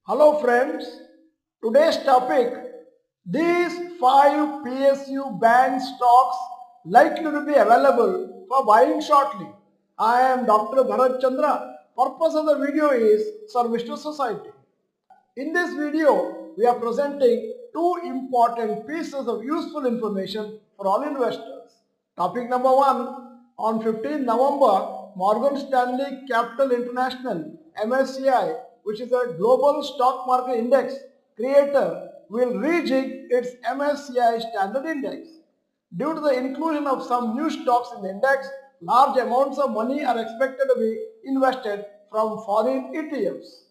Hello friends, today's topic, these 5 PSU bank stocks likely to be available for buying shortly. I am Dr. Bharath Chandra. Purpose of the video is service to society. In this video, we are presenting two important pieces of useful information for all investors. Topic number 1, on 15 November, Morgan Stanley Capital International MSCI, which is a global stock market index creator, will rejig its MSCI standard index. Due to the inclusion of some new stocks in the index, large amounts of money are expected to be invested from foreign ETFs.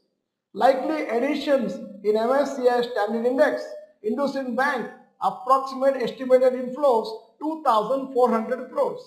Likely additions in MSCI Standard Index, Industrial Bank, approximate estimated inflows 2,400 crores.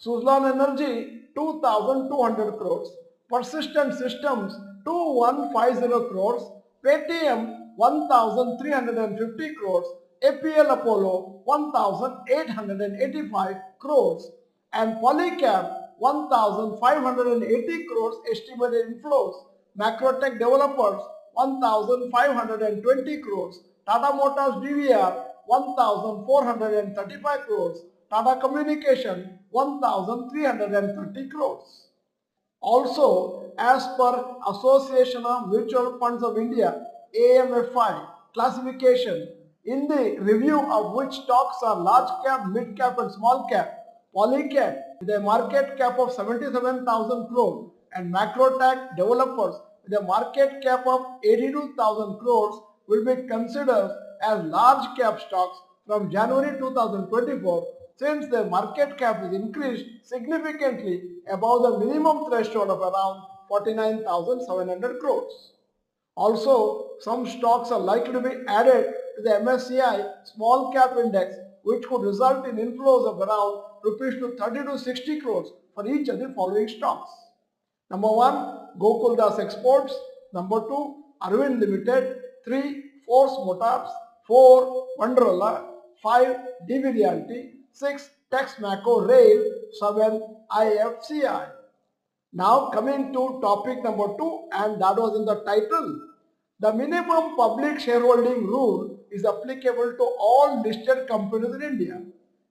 Suzlon Energy 2,200 crores. Persistent Systems 2,150 crores. Paytm 1,350 crores. APL Apollo 1,885 crores. And Polycab 1,580 crores estimated inflows. Macrotech Developers 1,520 crores, Tata Motors DVR 1,435 crores, Tata Communication 1,330 crores. Also, as per Association of Mutual Funds of India AMFI classification, in the review of which stocks are large cap, mid cap and small cap, Polycab with a market cap of 77,000 crore and Macrotech Developers with a market cap of 82,000 crores will be considered as large cap stocks from January 2024 since the market cap is increased significantly above the minimum threshold of around 49,700 crores. Also, some stocks are likely to be added to the MSCI small cap index, which could result in inflows of around rupees to 30 to 60 crores for each of the following stocks. Number 1, Gokuldas Exports. Number 2, Arvind Limited. 3, Force Motors. 4, Wonderla. 5, DV Realty. 6, Texmaco Rail. 7, IFCI. Now coming to topic number 2, and that was in the title. The minimum public shareholding rule is applicable to all listed companies in India.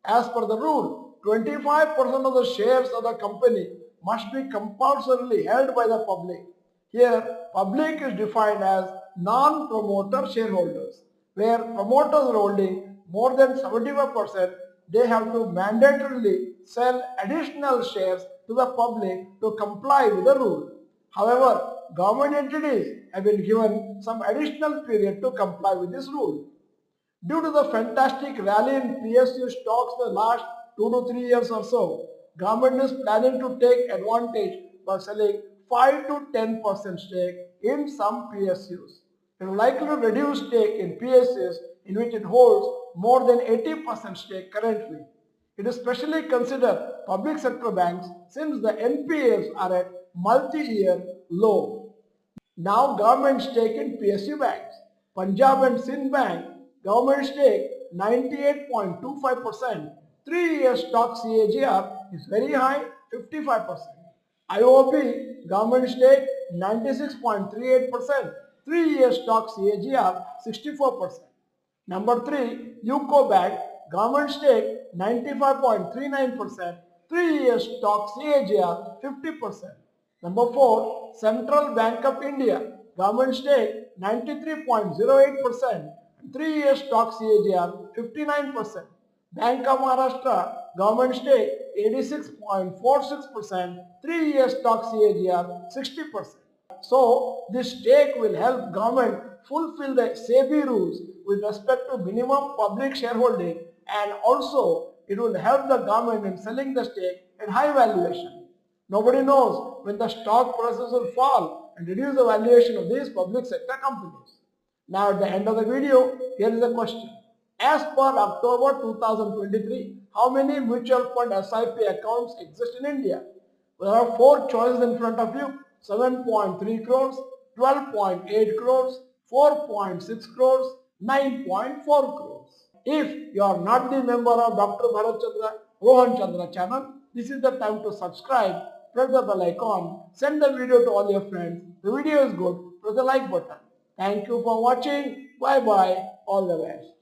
As per the rule, 25% of the shares of the company must be compulsorily held by the public. Here, public is defined as non-promoter shareholders, where promoters are holding more than 75%, they have to mandatorily sell additional shares to the public to comply with the rule. However, government entities have been given some additional period to comply with this rule. Due to the fantastic rally in PSU stocks the last 2 to 3 years or so, government is planning to take advantage by selling 5 to 10% stake in some PSUs. It will likely to reduce stake in PSUs in which it holds more than 80% stake currently. It is specially considered public sector banks since the NPAs are at multi-year low. Now government stake in PSU banks. Punjab and Sindh Bank, government stake 98.25%. 3-year stock CAGR is very high, 55%. IOB, government stake 96.38%. 3-year stock CAGR 64%. Number 3, UCO Bank, government stake 95.39%. 3-year stock CAGR 50%. Number 4, Central Bank of India, government stake 93.08%, 3-year stock CAGR 59%. Bank of Maharashtra, government stake 86.46%, 3-year stock CAGR 60%. So, this stake will help government fulfill the SEBI rules with respect to minimum public shareholding, and also it will help the government in selling the stake at high valuation. Nobody knows when the stock prices will fall and reduce the valuation of these public sector companies. Now at the end of the video, here is a question. As per October 2023, how many mutual fund SIP accounts exist in India? There are 4 choices in front of you: 7.3 crores, 12.8 crores, 4.6 crores, 9.4 crores. If you are not the member of Dr. Bharath Chandra, Rohan Chandra channel, this is the time to subscribe, press the bell icon, send the video to all your friends. The video is good, press the like button. Thank you for watching. Bye bye. All the best.